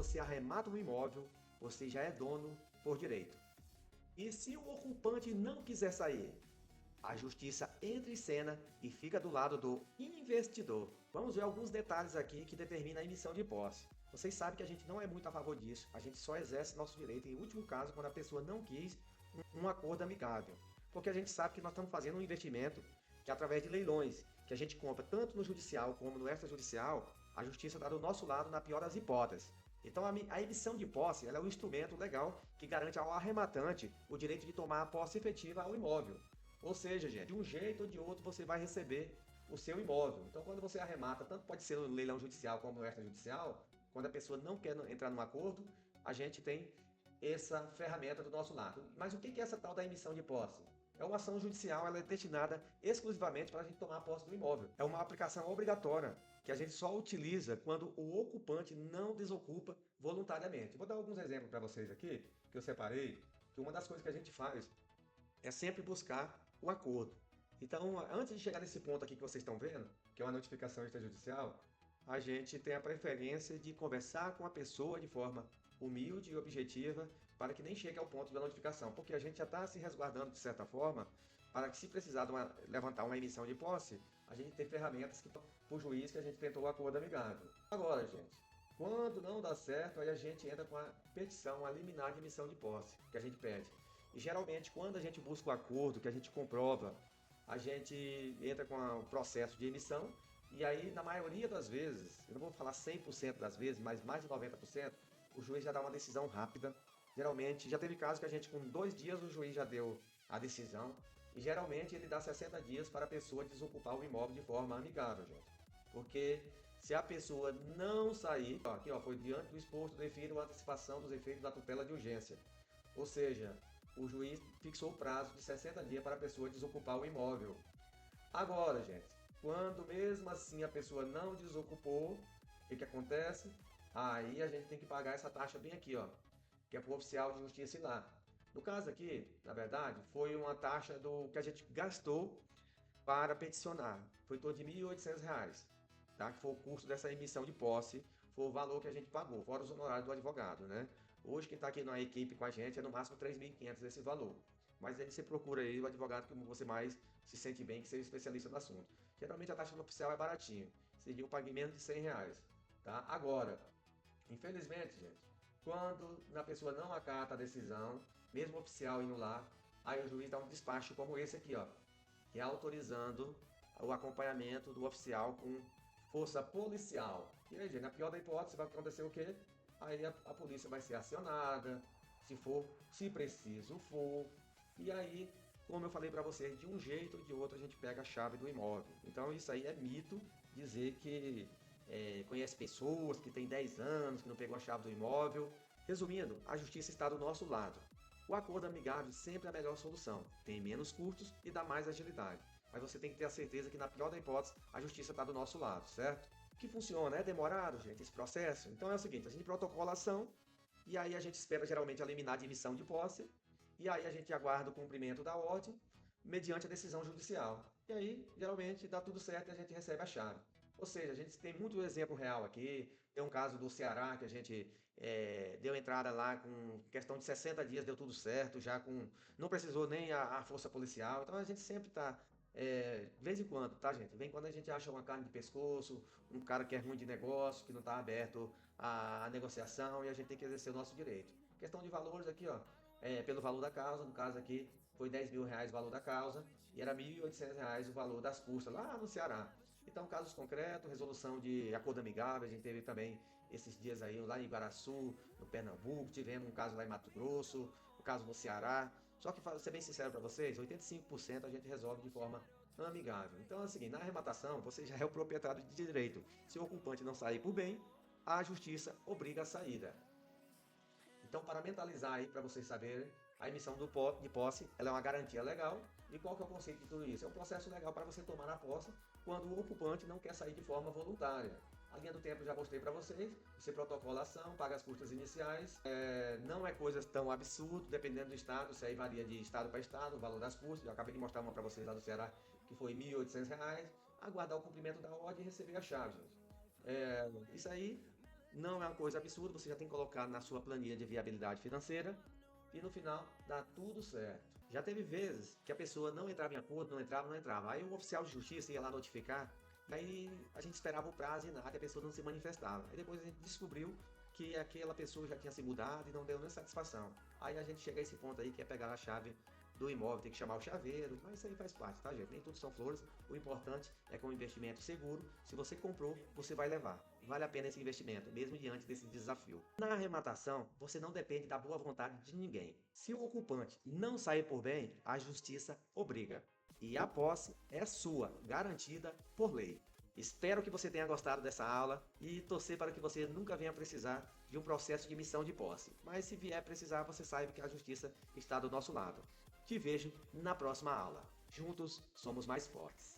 você arremata um imóvel, você já é dono por direito. E se o ocupante não quiser sair? A justiça entra em cena e fica do lado do investidor. Vamos ver alguns detalhes aqui que determinam a emissão de posse. Vocês sabem que a gente não é muito a favor disso, a gente só exerce nosso direito em último caso quando a pessoa não quis um acordo amigável. Porque a gente sabe que nós estamos fazendo um investimento que através de leilões, que a gente compra tanto no judicial como no extrajudicial, a justiça está do nosso lado na pior das hipóteses. Então a emissão de posse ela é um instrumento legal que garante ao arrematante o direito de tomar a posse efetiva ao imóvel. Ou seja, gente, de um jeito ou de outro você vai receber o seu imóvel. Então, quando você arremata, tanto pode ser no leilão judicial como no extrajudicial, quando a pessoa não quer entrar num acordo, a gente tem essa ferramenta do nosso lado. Mas o que é essa tal da emissão de posse? É uma ação judicial, ela é destinada exclusivamente para a gente tomar posse do imóvel. É uma aplicação obrigatória que a gente só utiliza quando o ocupante não desocupa voluntariamente. Vou dar alguns exemplos para vocês aqui, que eu separei, que uma das coisas que a gente faz é sempre buscar o acordo. Então, antes de chegar nesse ponto aqui que vocês estão vendo, que é uma notificação extrajudicial, a gente tem a preferência de conversar com a pessoa de forma humilde e objetiva para que nem chegue ao ponto da notificação, porque a gente já está se resguardando de certa forma para que se precisar levantar uma emissão de posse, a gente tem ferramentas para o juiz que a gente tentou o acordo amigável. Agora, gente, quando não dá certo, aí a gente entra com a petição, a liminar de emissão de posse, que a gente pede. E geralmente, quando a gente busca o acordo, que a gente comprova, a gente entra com o processo de emissão e aí, na maioria das vezes, eu não vou falar 100% das vezes, mas mais de 90%, o juiz já dá uma decisão rápida. Geralmente, já teve casos que a gente, com 2 dias, o juiz já deu a decisão. E geralmente ele dá 60 dias para a pessoa desocupar o imóvel de forma amigável, gente. Porque se a pessoa não sair, aqui ó, foi diante do exposto, defiro a antecipação dos efeitos da tutela de urgência. Ou seja, o juiz fixou o prazo de 60 dias para a pessoa desocupar o imóvel. Agora, gente, quando mesmo assim a pessoa não desocupou, o que acontece? Aí a gente tem que pagar essa taxa bem aqui, ó, que é para o oficial de justiça ir lá. No caso aqui, na verdade, foi uma taxa do que a gente gastou para peticionar. Foi em torno de R$ 1.800, tá? Que foi o custo dessa emissão de posse, foi o valor que a gente pagou, fora os honorários do advogado, né? Hoje quem está aqui na equipe com a gente é no máximo 3.500 esse valor. Mas aí você procura aí o advogado que você mais se sente bem, que seja especialista no assunto. Geralmente a taxa oficial é baratinha, seria um pagamento de R$ 100, tá? Agora, infelizmente, gente, quando a pessoa não acata a decisão, mesmo oficial indo lá, aí o juiz dá um despacho como esse aqui, ó, que é autorizando o acompanhamento do oficial com força policial. E aí, gente, na pior da hipótese, vai acontecer o quê? Aí a polícia vai ser acionada, se preciso for, e aí, como eu falei para vocês, de um jeito ou de outro a gente pega a chave do imóvel. Então isso aí é mito, dizer que conhece pessoas que têm 10 anos, que não pegou a chave do imóvel. Resumindo, a justiça está do nosso lado. O acordo amigável sempre é a melhor solução, tem menos custos e dá mais agilidade. Mas você tem que ter a certeza que, na pior da hipótese, a justiça está do nosso lado, certo? Que funciona, é demorado, gente, esse processo. Então é o seguinte, a gente protocola a ação e aí a gente espera geralmente a liminar de emissão de posse e aí a gente aguarda o cumprimento da ordem mediante a decisão judicial. E aí, geralmente, dá tudo certo e a gente recebe a chave. Ou seja, a gente tem muito exemplo real aqui. Tem um caso do Ceará que a gente deu entrada lá com questão de 60 dias, deu tudo certo, já com. Não precisou nem a força policial. Então a gente sempre está. De vez em quando, tá, gente? Vem quando a gente acha uma carne de pescoço, um cara que é ruim de negócio, que não está aberto à negociação e a gente tem que exercer o nosso direito. Questão de valores aqui, ó. Pelo valor da causa, no caso aqui foi R$ 10.000 o valor da causa e era R$ 1.800 o valor das custas lá no Ceará. Então, casos concretos, resolução de acordo amigável, a gente teve também esses dias aí lá em Igaraçu, no Pernambuco, tivemos um caso lá em Mato Grosso, um caso no Ceará. Só que, para ser bem sincero para vocês, 85% a gente resolve de forma amigável. Então é o seguinte, na arrematação, você já é o proprietário de direito. Se o ocupante não sair por bem, a justiça obriga a saída. Então, para mentalizar aí, para vocês saberem, a emissão de posse ela é uma garantia legal. E qual que é o conceito de tudo isso? É um processo legal para você tomar a posse quando o ocupante não quer sair de forma voluntária. A linha do tempo eu já mostrei para vocês. Você protocola a ação, paga as custas iniciais. Não é coisa tão absurdo, dependendo do estado. Isso aí varia de estado para estado, o valor das custas. Eu acabei de mostrar uma para vocês lá do Ceará, que foi R$ 1.800. Aguardar o cumprimento da ordem e receber a chave. Isso aí Não é uma coisa absurda, você já tem colocado na sua planilha de viabilidade financeira e no final dá tudo certo. Já teve vezes que a pessoa não entrava em acordo, não entrava. Aí o oficial de justiça ia lá notificar, aí a gente esperava o prazo e nada, e a pessoa não se manifestava. Aí depois a gente descobriu que aquela pessoa já tinha se mudado e não deu nem satisfação. Aí a gente chega a esse ponto aí que é pegar a chave do imóvel, tem que chamar o chaveiro, mas isso aí faz parte, tá, gente? Nem tudo são flores. O importante é que é um investimento seguro. Se você comprou, você vai levar. Vale a pena esse investimento, mesmo diante desse desafio. Na arrematação, você não depende da boa vontade de ninguém. Se o ocupante não sair por bem, a justiça obriga. E a posse é sua, garantida por lei. Espero que você tenha gostado dessa aula e torcer para que você nunca venha precisar de um processo de missão de posse. Mas se vier precisar, você saiba que a justiça está do nosso lado. Te vejo na próxima aula. Juntos somos mais fortes.